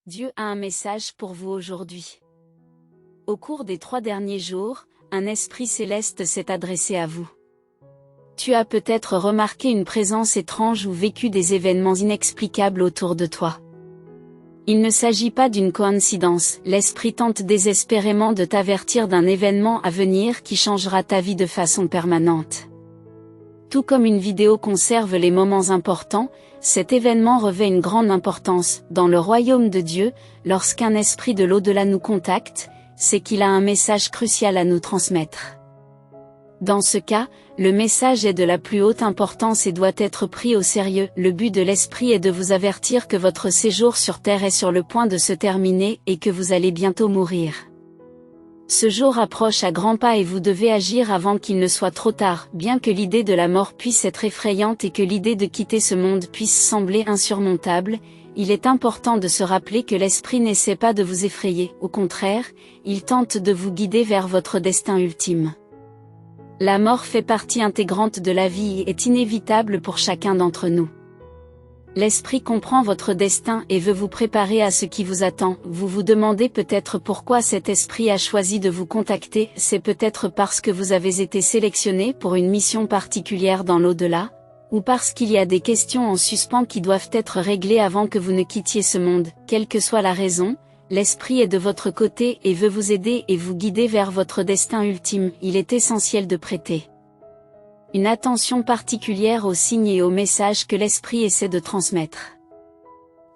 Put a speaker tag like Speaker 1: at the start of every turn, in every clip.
Speaker 1: Dieu a un message pour vous aujourd'hui. Au cours des 3 derniers jours, un esprit céleste s'est adressé à vous. Tu as peut-être remarqué une présence étrange ou vécu des événements inexplicables autour de toi. Il ne s'agit pas d'une coïncidence, l'esprit tente désespérément de t'avertir d'un événement à venir qui changera ta vie de façon permanente. Tout comme une vidéo conserve les moments importants, cet événement revêt une grande importance. Dans le royaume de Dieu, lorsqu'un esprit de l'au-delà nous contacte, c'est qu'il a un message crucial à nous transmettre. Dans ce cas, le message est de la plus haute importance et doit être pris au sérieux. Le but de l'esprit est de vous avertir que votre séjour sur Terre est sur le point de se terminer et que vous allez bientôt mourir. Ce jour approche à grands pas et vous devez agir avant qu'il ne soit trop tard. Bien que l'idée de la mort puisse être effrayante et que l'idée de quitter ce monde puisse sembler insurmontable, il est important de se rappeler que l'esprit n'essaie pas de vous effrayer. Au contraire, il tente de vous guider vers votre destin ultime. La mort fait partie intégrante de la vie et est inévitable pour chacun d'entre nous. L'esprit comprend votre destin et veut vous préparer à ce qui vous attend. Vous vous demandez peut-être pourquoi cet esprit a choisi de vous contacter. C'est peut-être parce que vous avez été sélectionné pour une mission particulière dans l'au-delà, ou parce qu'il y a des questions en suspens qui doivent être réglées avant que vous ne quittiez ce monde. Quelle que soit la raison, l'esprit est de votre côté et veut vous aider et vous guider vers votre destin ultime. Il est essentiel de prêter une attention particulière aux signes et aux messages que l'esprit essaie de transmettre.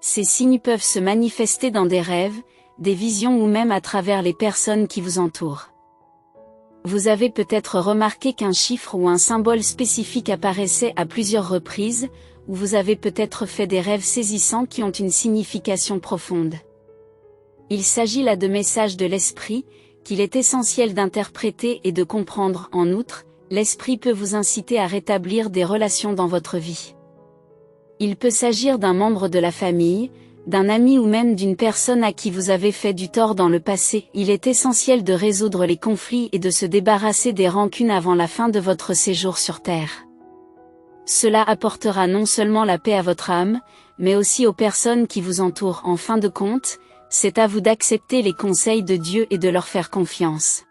Speaker 1: Ces signes peuvent se manifester dans des rêves, des visions ou même à travers les personnes qui vous entourent. Vous avez peut-être remarqué qu'un chiffre ou un symbole spécifique apparaissait à plusieurs reprises, ou vous avez peut-être fait des rêves saisissants qui ont une signification profonde. Il s'agit là de messages de l'esprit, qu'il est essentiel d'interpréter et de comprendre. En outre, l'esprit peut vous inciter à rétablir des relations dans votre vie. Il peut s'agir d'un membre de la famille, d'un ami ou même d'une personne à qui vous avez fait du tort dans le passé. Il est essentiel de résoudre les conflits et de se débarrasser des rancunes avant la fin de votre séjour sur Terre. Cela apportera non seulement la paix à votre âme, mais aussi aux personnes qui vous entourent. En fin de compte, c'est à vous d'accepter les conseils de Dieu et de leur faire confiance.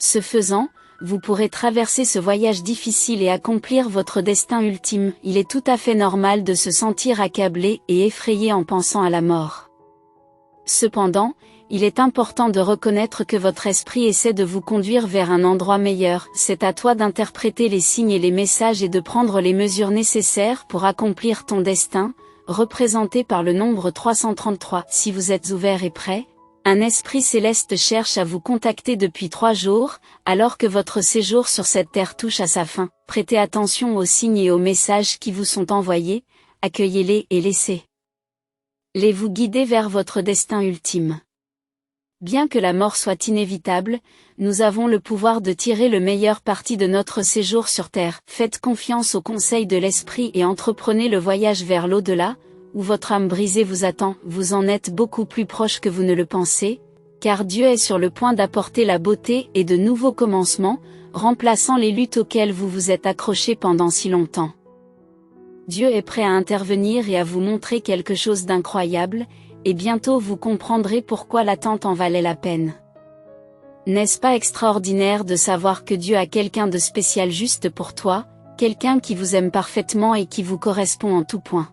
Speaker 1: Ce faisant, vous pourrez traverser ce voyage difficile et accomplir votre destin ultime. Il est tout à fait normal de se sentir accablé et effrayé en pensant à la mort. Cependant, il est important de reconnaître que votre esprit essaie de vous conduire vers un endroit meilleur. C'est à toi d'interpréter les signes et les messages et de prendre les mesures nécessaires pour accomplir ton destin, représenté par le nombre 333. Si vous êtes ouvert et prêt, un esprit céleste cherche à vous contacter depuis 3 jours, alors que votre séjour sur cette terre touche à sa fin. Prêtez attention aux signes et aux messages qui vous sont envoyés, accueillez-les et laissez-les vous guider vers votre destin ultime. Bien que la mort soit inévitable, nous avons le pouvoir de tirer le meilleur parti de notre séjour sur Terre. Faites confiance aux conseils de l'esprit et entreprenez le voyage vers l'au-delà, où votre âme brisée vous attend. Vous en êtes beaucoup plus proche que vous ne le pensez, car Dieu est sur le point d'apporter la beauté et de nouveaux commencements, remplaçant les luttes auxquelles vous vous êtes accrochés pendant si longtemps. Dieu est prêt à intervenir et à vous montrer quelque chose d'incroyable, et bientôt vous comprendrez pourquoi l'attente en valait la peine. N'est-ce pas extraordinaire de savoir que Dieu a quelqu'un de spécial juste pour toi, quelqu'un qui vous aime parfaitement et qui vous correspond en tout point?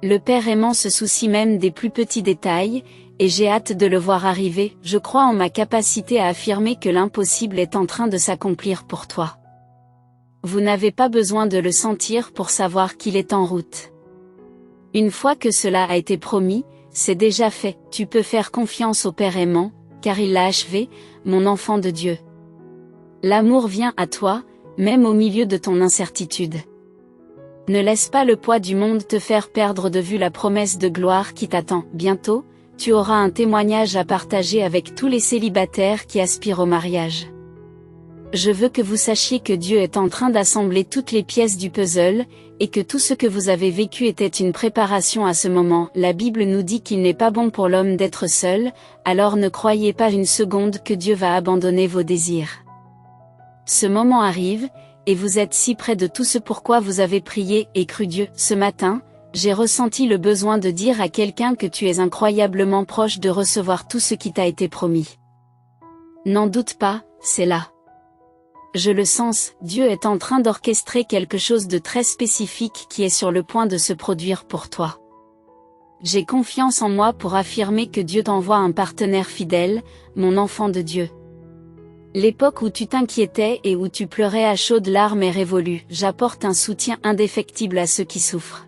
Speaker 1: Le Père aimant se soucie même des plus petits détails, et j'ai hâte de le voir arriver. Je crois en ma capacité à affirmer que l'impossible est en train de s'accomplir pour toi. Vous n'avez pas besoin de le sentir pour savoir qu'il est en route. Une fois que cela a été promis, c'est déjà fait. Tu peux faire confiance au Père aimant, car il l'a achevé, mon enfant de Dieu. L'amour vient à toi, même au milieu de ton incertitude. Ne laisse pas le poids du monde te faire perdre de vue la promesse de gloire qui t'attend. Bientôt, tu auras un témoignage à partager avec tous les célibataires qui aspirent au mariage. Je veux que vous sachiez que Dieu est en train d'assembler toutes les pièces du puzzle, et que tout ce que vous avez vécu était une préparation à ce moment. La Bible nous dit qu'il n'est pas bon pour l'homme d'être seul, alors ne croyez pas une seconde que Dieu va abandonner vos désirs. Ce moment arrive, et vous êtes si près de tout ce pourquoi vous avez prié et cru Dieu. Ce matin, J'ai ressenti le besoin de dire à quelqu'un que tu es incroyablement proche de recevoir tout ce qui t'a été promis. N'en doute pas, c'est là. Je le sens, Dieu est en train d'orchestrer quelque chose de très spécifique qui est sur le point de se produire pour toi. J'ai confiance en moi pour affirmer que Dieu t'envoie un partenaire fidèle, mon enfant de Dieu. L'époque où tu t'inquiétais et où tu pleurais à chaudes larmes est révolue, j'apporte un soutien indéfectible à ceux qui souffrent.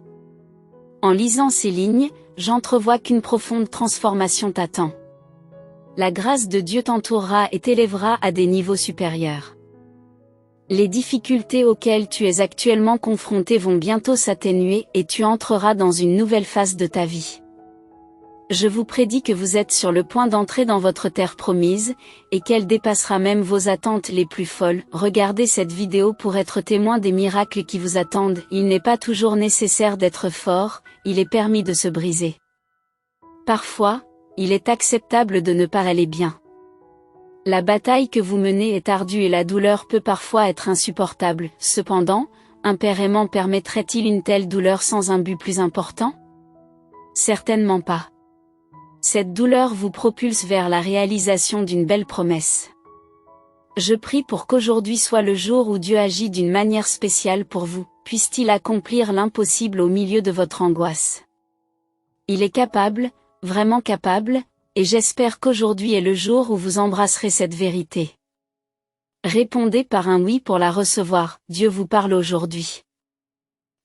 Speaker 1: En lisant ces lignes, j'entrevois qu'une profonde transformation t'attend. La grâce de Dieu t'entourera et t'élèvera à des niveaux supérieurs. Les difficultés auxquelles tu es actuellement confronté vont bientôt s'atténuer et tu entreras dans une nouvelle phase de ta vie. Je vous prédis que vous êtes sur le point d'entrer dans votre terre promise, et qu'elle dépassera même vos attentes les plus folles. Regardez cette vidéo pour être témoin des miracles qui vous attendent. Il n'est pas toujours nécessaire d'être fort, il est permis de se briser. Parfois, il est acceptable de ne pas aller bien. La bataille que vous menez est ardue et la douleur peut parfois être insupportable. Cependant, un père aimant permettrait-il une telle douleur sans un but plus important? Certainement pas. Cette douleur vous propulse vers la réalisation d'une belle promesse. Je prie pour qu'aujourd'hui soit le jour où Dieu agit d'une manière spéciale pour vous, puisse-t-il accomplir l'impossible au milieu de votre angoisse. Il est capable, vraiment capable, et j'espère qu'aujourd'hui est le jour où vous embrasserez cette vérité. Répondez par un oui pour la recevoir, Dieu vous parle aujourd'hui.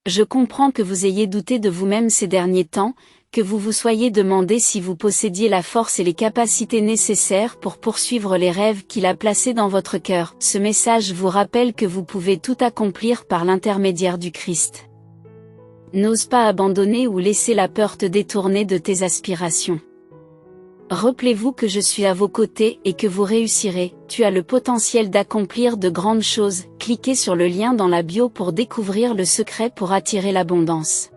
Speaker 1: Je comprends que vous ayez douté de vous-même ces derniers temps, que vous vous soyez demandé si vous possédiez la force et les capacités nécessaires pour poursuivre les rêves qu'il a placés dans votre cœur. Ce message vous rappelle que vous pouvez tout accomplir par l'intermédiaire du Christ. N'ose pas abandonner ou laisser la peur te détourner de tes aspirations. Rappelez-vous que je suis à vos côtés et que vous réussirez, tu as le potentiel d'accomplir de grandes choses. Cliquez sur le lien dans la bio pour découvrir le secret pour attirer l'abondance.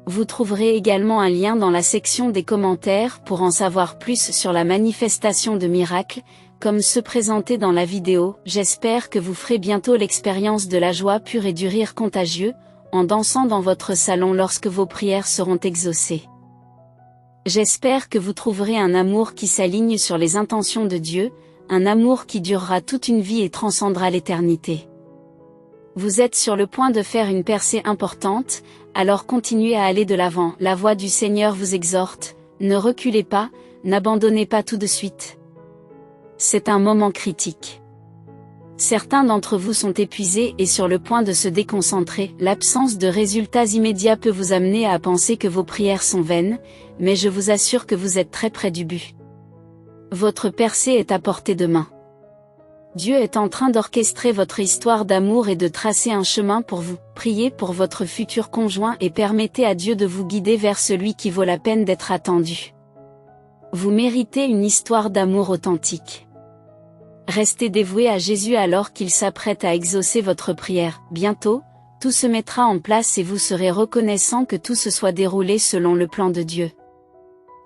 Speaker 1: Vous trouverez également un lien dans la section des commentaires pour en savoir plus sur la manifestation de miracles, comme ceux présentés dans la vidéo. J'espère que vous ferez bientôt l'expérience de la joie pure et du rire contagieux, en dansant dans votre salon lorsque vos prières seront exaucées. J'espère que vous trouverez un amour qui s'aligne sur les intentions de Dieu, un amour qui durera toute une vie et transcendra l'éternité. Vous êtes sur le point de faire une percée importante, alors continuez à aller de l'avant. La voix du Seigneur vous exhorte, ne reculez pas, n'abandonnez pas tout de suite. C'est un moment critique. Certains d'entre vous sont épuisés et sur le point de se déconcentrer. L'absence de résultats immédiats peut vous amener à penser que vos prières sont vaines, mais je vous assure que vous êtes très près du but. Votre percée est à portée de main. Dieu est en train d'orchestrer votre histoire d'amour et de tracer un chemin pour vous. Priez pour votre futur conjoint et permettez à Dieu de vous guider vers celui qui vaut la peine d'être attendu. Vous méritez une histoire d'amour authentique. Restez dévoué à Jésus alors qu'il s'apprête à exaucer votre prière. Bientôt, tout se mettra en place et vous serez reconnaissant que tout se soit déroulé selon le plan de Dieu.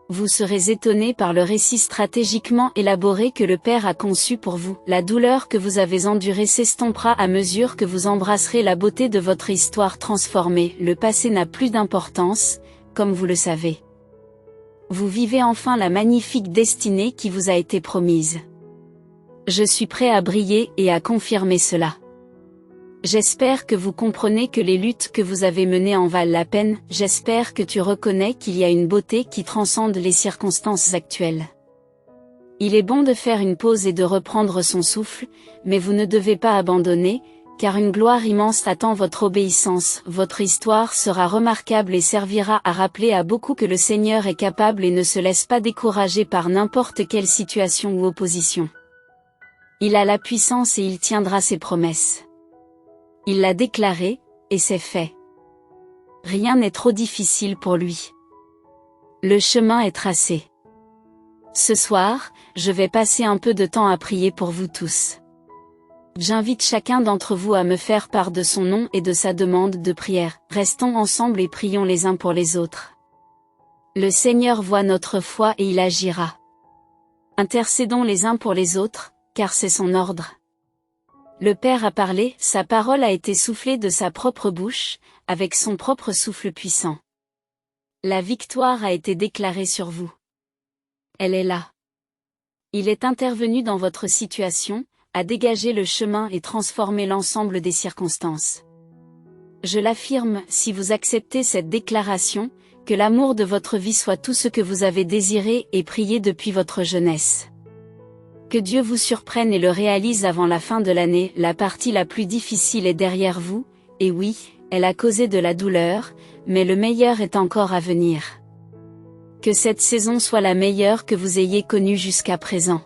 Speaker 1: Vous serez étonné par le récit stratégiquement élaboré que le Père a conçu pour vous. La douleur que vous avez endurée s'estompera à mesure que vous embrasserez la beauté de votre histoire transformée. Le passé n'a plus d'importance, comme vous le savez. Vous vivez enfin la magnifique destinée qui vous a été promise. Je suis prêt à briller et à confirmer cela. J'espère que vous comprenez que les luttes que vous avez menées en valent la peine. J'espère que tu reconnais qu'il y a une beauté qui transcende les circonstances actuelles. Il est bon de faire une pause et de reprendre son souffle, mais vous ne devez pas abandonner, car une gloire immense attend votre obéissance. Votre histoire sera remarquable et servira à rappeler à beaucoup que le Seigneur est capable et ne se laisse pas décourager par n'importe quelle situation ou opposition. Il a la puissance et il tiendra ses promesses. Il l'a déclaré, et c'est fait. Rien n'est trop difficile pour lui. Le chemin est tracé. Ce soir, je vais passer un peu de temps à prier pour vous tous. J'invite chacun d'entre vous à me faire part de son nom et de sa demande de prière. Restons ensemble et prions les uns pour les autres. Le Seigneur voit notre foi et il agira. Intercédons les uns pour les autres, car c'est son ordre. Le Père a parlé, sa parole a été soufflée de sa propre bouche, avec son propre souffle puissant. La victoire a été déclarée sur vous. Elle est là. Il est intervenu dans votre situation, a dégagé le chemin et transformé l'ensemble des circonstances. Je l'affirme, si vous acceptez cette déclaration, que l'amour de votre vie soit tout ce que vous avez désiré et prié depuis votre jeunesse. Que Dieu vous surprenne et le réalise avant la fin de l'année. La partie la plus difficile est derrière vous, et oui, elle a causé de la douleur, mais le meilleur est encore à venir. Que cette saison soit la meilleure que vous ayez connue jusqu'à présent.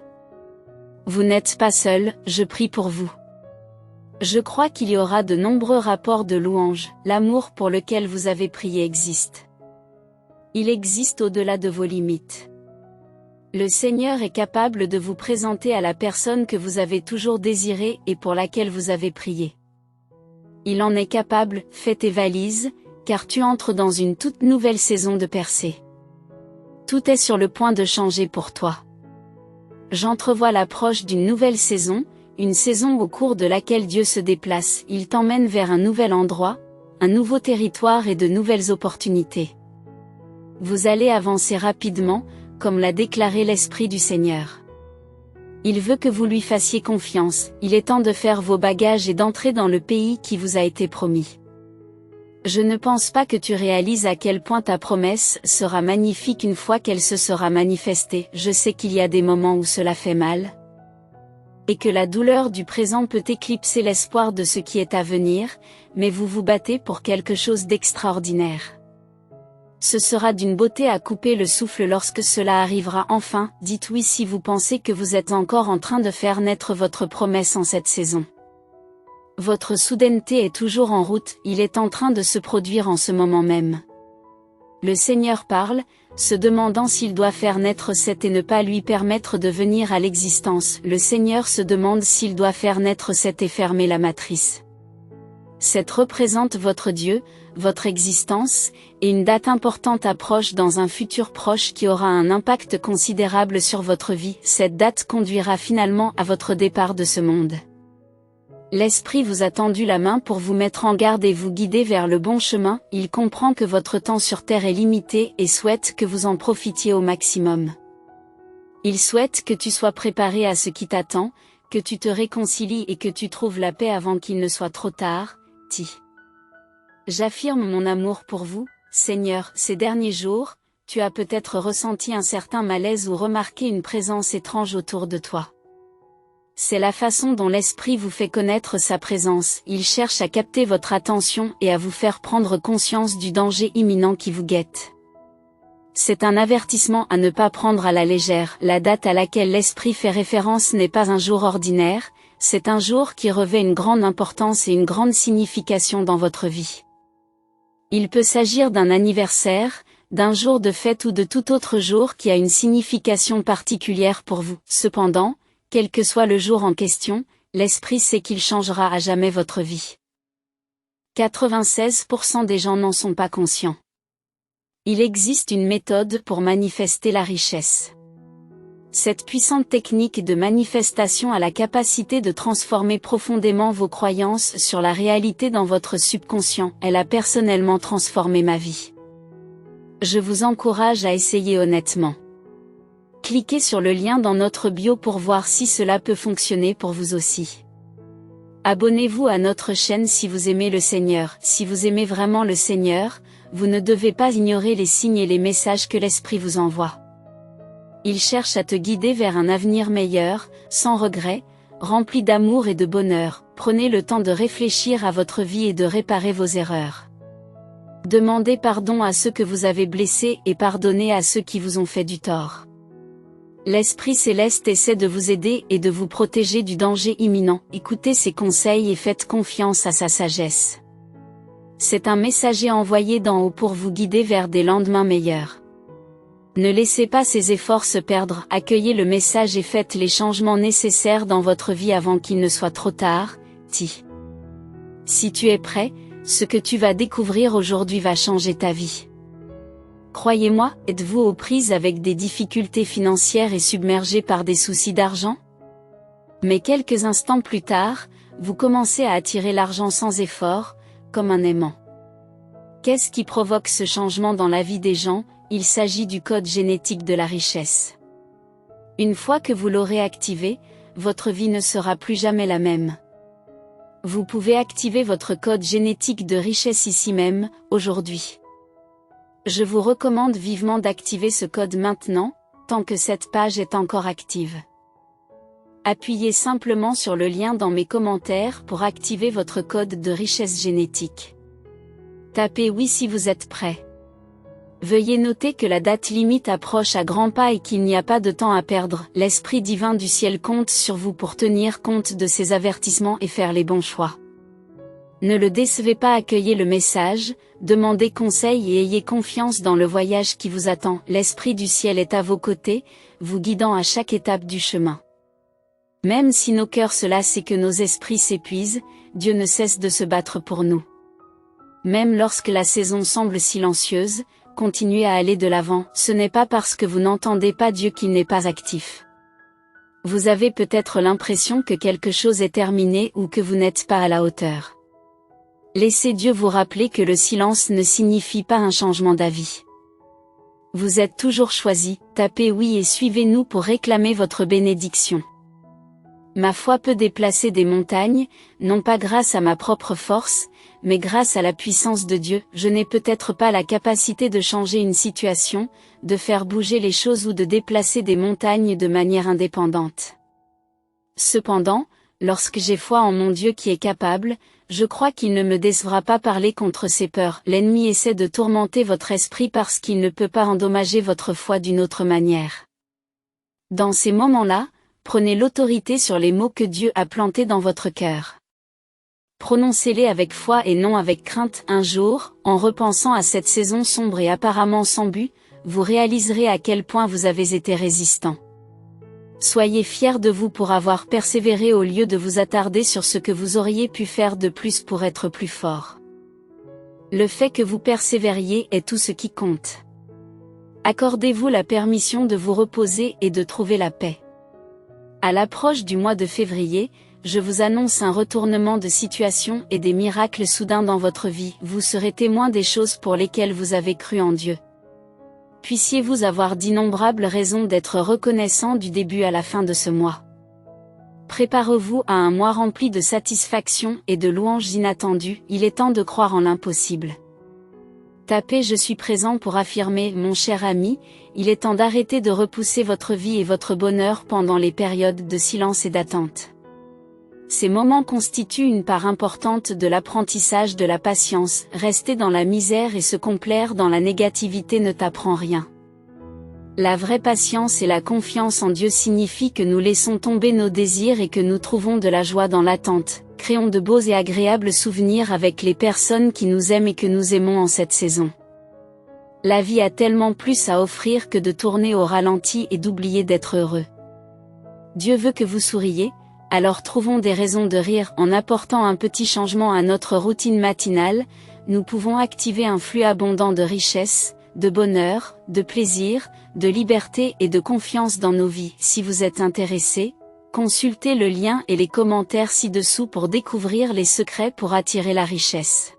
Speaker 1: Vous n'êtes pas seul, je prie pour vous. Je crois qu'il y aura de nombreux rapports de louanges. L'amour pour lequel vous avez prié existe. Il existe au-delà de vos limites. Le Seigneur est capable de vous présenter à la personne que vous avez toujours désirée et pour laquelle vous avez prié. Il en est capable. Fais tes valises, car tu entres dans une toute nouvelle saison de percée. Tout est sur le point de changer pour toi. J'entrevois l'approche d'une nouvelle saison, une saison au cours de laquelle Dieu se déplace. Il t'emmène vers un nouvel endroit, un nouveau territoire et de nouvelles opportunités. Vous allez avancer rapidement, comme l'a déclaré l'Esprit du Seigneur. Il veut que vous lui fassiez confiance. Il est temps de faire vos bagages et d'entrer dans le pays qui vous a été promis. Je ne pense pas que tu réalises à quel point ta promesse sera magnifique une fois qu'elle se sera manifestée. Je sais qu'il y a des moments où cela fait mal, et que la douleur du présent peut éclipser l'espoir de ce qui est à venir, mais vous vous battez pour quelque chose d'extraordinaire. Ce sera d'une beauté à couper le souffle lorsque cela arrivera enfin. Dites oui si vous pensez que vous êtes encore en train de faire naître votre promesse en cette saison. Votre soudaineté est toujours en route, il est en train de se produire en ce moment même. Le Seigneur parle, se demandant s'il doit faire naître cette et ne pas lui permettre de venir à l'existence. Le Seigneur se demande s'il doit faire naître cette et fermer la matrice. Cette représente votre Dieu, votre existence, et une date importante approche dans un futur proche qui aura un impact considérable sur votre vie. Cette date conduira finalement à votre départ de ce monde. L'Esprit vous a tendu la main pour vous mettre en garde et vous guider vers le bon chemin. Il comprend que votre temps sur terre est limité et souhaite que vous en profitiez au maximum. Il souhaite que tu sois préparé à ce qui t'attend, que tu te réconcilies et que tu trouves la paix avant qu'il ne soit trop tard. J'affirme mon amour pour vous, Seigneur. Ces derniers jours, tu as peut-être ressenti un certain malaise ou remarqué une présence étrange autour de toi. C'est la façon dont l'Esprit vous fait connaître sa présence. Il cherche à capter votre attention et à vous faire prendre conscience du danger imminent qui vous guette. C'est un avertissement à ne pas prendre à la légère. La date à laquelle l'Esprit fait référence n'est pas un jour ordinaire, c'est un jour qui revêt une grande importance et une grande signification dans votre vie. Il peut s'agir d'un anniversaire, d'un jour de fête ou de tout autre jour qui a une signification particulière pour vous. Cependant, quel que soit le jour en question, l'Esprit sait qu'il changera à jamais votre vie. 96% des gens n'en sont pas conscients. Il existe une méthode pour manifester la richesse. Cette puissante technique de manifestation a la capacité de transformer profondément vos croyances sur la réalité dans votre subconscient. Elle a personnellement transformé ma vie. Je vous encourage à essayer honnêtement. Cliquez sur le lien dans notre bio pour voir si cela peut fonctionner pour vous aussi. Abonnez-vous à notre chaîne si vous aimez le Seigneur. Si vous aimez vraiment le Seigneur, vous ne devez pas ignorer les signes et les messages que l'Esprit vous envoie. Il cherche à te guider vers un avenir meilleur, sans regret, rempli d'amour et de bonheur. Prenez le temps de réfléchir à votre vie et de réparer vos erreurs. Demandez pardon à ceux que vous avez blessés et pardonnez à ceux qui vous ont fait du tort. L'Esprit céleste essaie de vous aider et de vous protéger du danger imminent. Écoutez ses conseils et faites confiance à sa sagesse. C'est un messager envoyé d'en haut pour vous guider vers des lendemains meilleurs. Ne laissez pas ces efforts se perdre, accueillez le message et faites les changements nécessaires dans votre vie avant qu'il ne soit trop tard. Si tu es prêt, ce que tu vas découvrir aujourd'hui va changer ta vie. Croyez-moi, êtes-vous aux prises avec des difficultés financières et submergé par des soucis d'argent? Mais quelques instants plus tard, vous commencez à attirer l'argent sans effort, comme un aimant. Qu'est-ce qui provoque ce changement dans la vie des gens? Il s'agit du code génétique de la richesse. Une fois que vous l'aurez activé, votre vie ne sera plus jamais la même. Vous pouvez activer votre code génétique de richesse ici même, aujourd'hui. Je vous recommande vivement d'activer ce code maintenant, tant que cette page est encore active. Appuyez simplement sur le lien dans mes commentaires pour activer votre code de richesse génétique. Tapez oui si vous êtes prêt. Veuillez noter que la date limite approche à grands pas et qu'il n'y a pas de temps à perdre. L'Esprit divin du ciel compte sur vous pour tenir compte de ces avertissements et faire les bons choix. Ne le décevez pas, accueillez le message, demandez conseil et ayez confiance dans le voyage qui vous attend. L'Esprit du ciel est à vos côtés, vous guidant à chaque étape du chemin. Même si nos cœurs se lassent et que nos esprits s'épuisent, Dieu ne cesse de se battre pour nous. Même lorsque la saison semble silencieuse, continuez à aller de l'avant. Ce n'est pas parce que vous n'entendez pas Dieu qu'il n'est pas actif. Vous avez peut-être l'impression que quelque chose est terminé ou que vous n'êtes pas à la hauteur. Laissez Dieu vous rappeler que le silence ne signifie pas un changement d'avis. Vous êtes toujours choisi, tapez oui et suivez-nous pour réclamer votre bénédiction. Ma foi peut déplacer des montagnes, non pas grâce à ma propre force, mais grâce à la puissance de Dieu. Je n'ai peut-être pas la capacité de changer une situation, de faire bouger les choses ou de déplacer des montagnes de manière indépendante. Cependant, lorsque j'ai foi en mon Dieu qui est capable, je crois qu'il ne me décevra pas. Parler contre ses peurs. L'ennemi essaie de tourmenter votre esprit parce qu'il ne peut pas endommager votre foi d'une autre manière. Dans ces moments-là, prenez l'autorité sur les mots que Dieu a plantés dans votre cœur. Prononcez-les avec foi et non avec crainte. Un jour, en repensant à cette saison sombre et apparemment sans but, vous réaliserez à quel point vous avez été résistant. Soyez fiers de vous pour avoir persévéré au lieu de vous attarder sur ce que vous auriez pu faire de plus pour être plus fort. Le fait que vous persévériez est tout ce qui compte. Accordez-vous la permission de vous reposer et de trouver la paix. À l'approche du mois de février, je vous annonce un retournement de situation et des miracles soudains dans votre vie. Vous serez témoin des choses pour lesquelles vous avez cru en Dieu. Puissiez-vous avoir d'innombrables raisons d'être reconnaissant du début à la fin de ce mois. Préparez-vous à un mois rempli de satisfaction et de louanges inattendues. Il est temps de croire en l'impossible. Tapez je suis présent pour affirmer, mon cher ami, il est temps d'arrêter de repousser votre vie et votre bonheur pendant les périodes de silence et d'attente. Ces moments constituent une part importante de l'apprentissage de la patience. Rester dans la misère et se complaire dans la négativité ne t'apprend rien. La vraie patience et la confiance en Dieu signifient que nous laissons tomber nos désirs et que nous trouvons de la joie dans l'attente. Créons de beaux et agréables souvenirs avec les personnes qui nous aiment et que nous aimons en cette saison. La vie a tellement plus à offrir que de tourner au ralenti et d'oublier d'être heureux. Dieu veut que vous souriez, alors trouvons des raisons de rire. En apportant un petit changement à notre routine matinale, nous pouvons activer un flux abondant de richesse, de bonheur, de plaisir, de liberté et de confiance dans nos vies. Si vous êtes intéressé, consultez le lien et les commentaires ci-dessous pour découvrir les secrets pour attirer la richesse.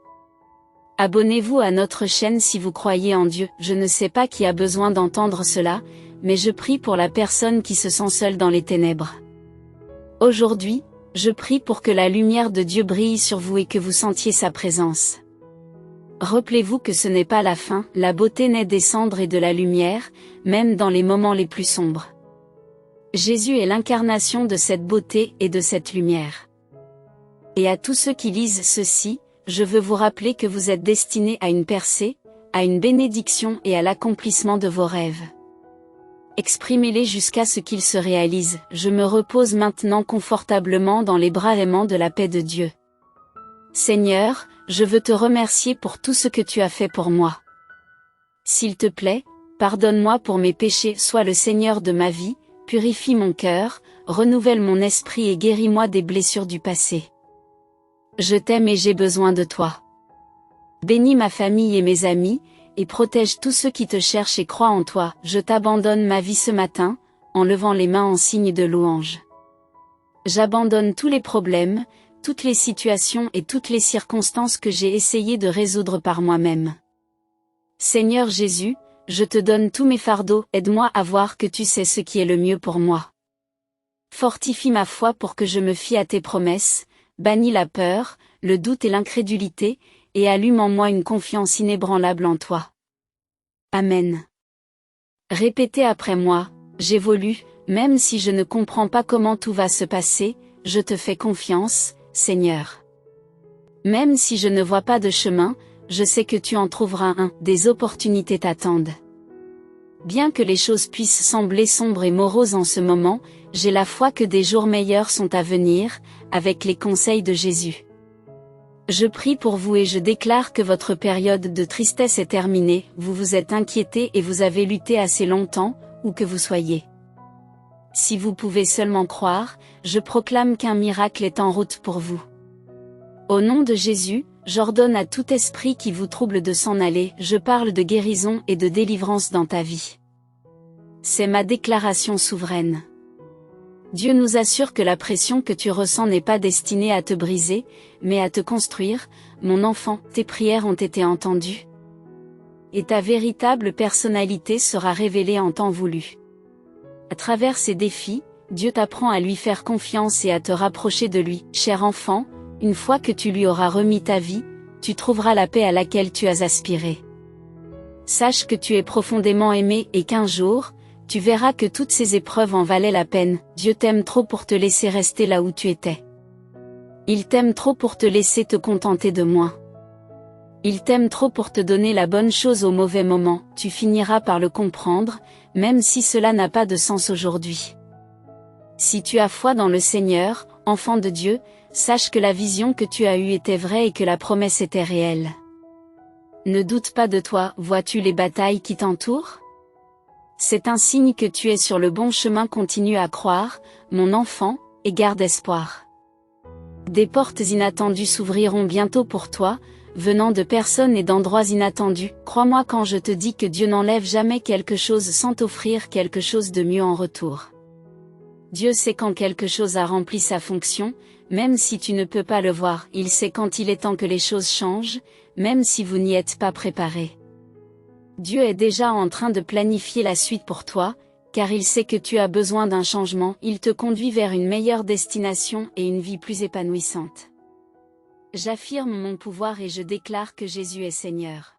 Speaker 1: Abonnez-vous à notre chaîne si vous croyez en Dieu. Je ne sais pas qui a besoin d'entendre cela, mais je prie pour la personne qui se sent seule dans les ténèbres. Aujourd'hui, je prie pour que la lumière de Dieu brille sur vous et que vous sentiez sa présence. Rappelez-vous que ce n'est pas la fin, la beauté naît des cendres et de la lumière, même dans les moments les plus sombres. Jésus est l'incarnation de cette beauté et de cette lumière. Et à tous ceux qui lisent ceci, je veux vous rappeler que vous êtes destinés à une percée, à une bénédiction et à l'accomplissement de vos rêves. Exprimez-les jusqu'à ce qu'ils se réalisent. Je me repose maintenant confortablement dans les bras aimants de la paix de Dieu. Seigneur, je veux te remercier pour tout ce que tu as fait pour moi. S'il te plaît, pardonne-moi pour mes péchés, sois le Seigneur de ma vie, purifie mon cœur, renouvelle mon esprit et guéris-moi des blessures du passé. Je t'aime et j'ai besoin de toi. Bénis ma famille et mes amis, et protège tous ceux qui te cherchent et croient en toi. Je t'abandonne ma vie ce matin, en levant les mains en signe de louange. J'abandonne tous les problèmes, toutes les situations et toutes les circonstances que j'ai essayé de résoudre par moi-même. Seigneur Jésus, je te donne tous mes fardeaux, aide-moi à voir que tu sais ce qui est le mieux pour moi. Fortifie ma foi pour que je me fie à tes promesses, bannis la peur, le doute et l'incrédulité, et allume en moi une confiance inébranlable en toi. Amen. Répétez après moi, j'évolue, même si je ne comprends pas comment tout va se passer, je te fais confiance, Seigneur. Même si je ne vois pas de chemin, je sais que tu en trouveras un, des opportunités t'attendent. Bien que les choses puissent sembler sombres et moroses en ce moment, j'ai la foi que des jours meilleurs sont à venir, avec les conseils de Jésus. Je prie pour vous et je déclare que votre période de tristesse est terminée, vous vous êtes inquiété et vous avez lutté assez longtemps, où que vous soyez. Si vous pouvez seulement croire, je proclame qu'un miracle est en route pour vous. Au nom de Jésus, j'ordonne à tout esprit qui vous trouble de s'en aller, je parle de guérison et de délivrance dans ta vie. C'est ma déclaration souveraine. Dieu nous assure que la pression que tu ressens n'est pas destinée à te briser, mais à te construire, mon enfant, tes prières ont été entendues. Et ta véritable personnalité sera révélée en temps voulu. À travers ces défis, Dieu t'apprend à lui faire confiance et à te rapprocher de lui. Cher enfant, une fois que tu lui auras remis ta vie, tu trouveras la paix à laquelle tu as aspiré. Sache que tu es profondément aimé et qu'un jour, tu verras que toutes ces épreuves en valaient la peine. Dieu t'aime trop pour te laisser rester là où tu étais. Il t'aime trop pour te laisser te contenter de moins. Il t'aime trop pour te donner la bonne chose au mauvais moment. Tu finiras par le comprendre, même si cela n'a pas de sens aujourd'hui. Si tu as foi dans le Seigneur, enfant de Dieu, sache que la vision que tu as eue était vraie et que la promesse était réelle. Ne doute pas de toi, vois-tu les batailles qui t'entourent ? C'est un signe que tu es sur le bon chemin, continue à croire, mon enfant, et garde espoir. Des portes inattendues s'ouvriront bientôt pour toi, venant de personnes et d'endroits inattendus. Crois-moi quand je te dis que Dieu n'enlève jamais quelque chose sans t'offrir quelque chose de mieux en retour. Dieu sait quand quelque chose a rempli sa fonction, même si tu ne peux pas le voir. Il sait quand il est temps que les choses changent, même si vous n'y êtes pas préparé. Dieu est déjà en train de planifier la suite pour toi, car il sait que tu as besoin d'un changement. Il te conduit vers une meilleure destination et une vie plus épanouissante. J'affirme mon pouvoir et je déclare que Jésus est Seigneur.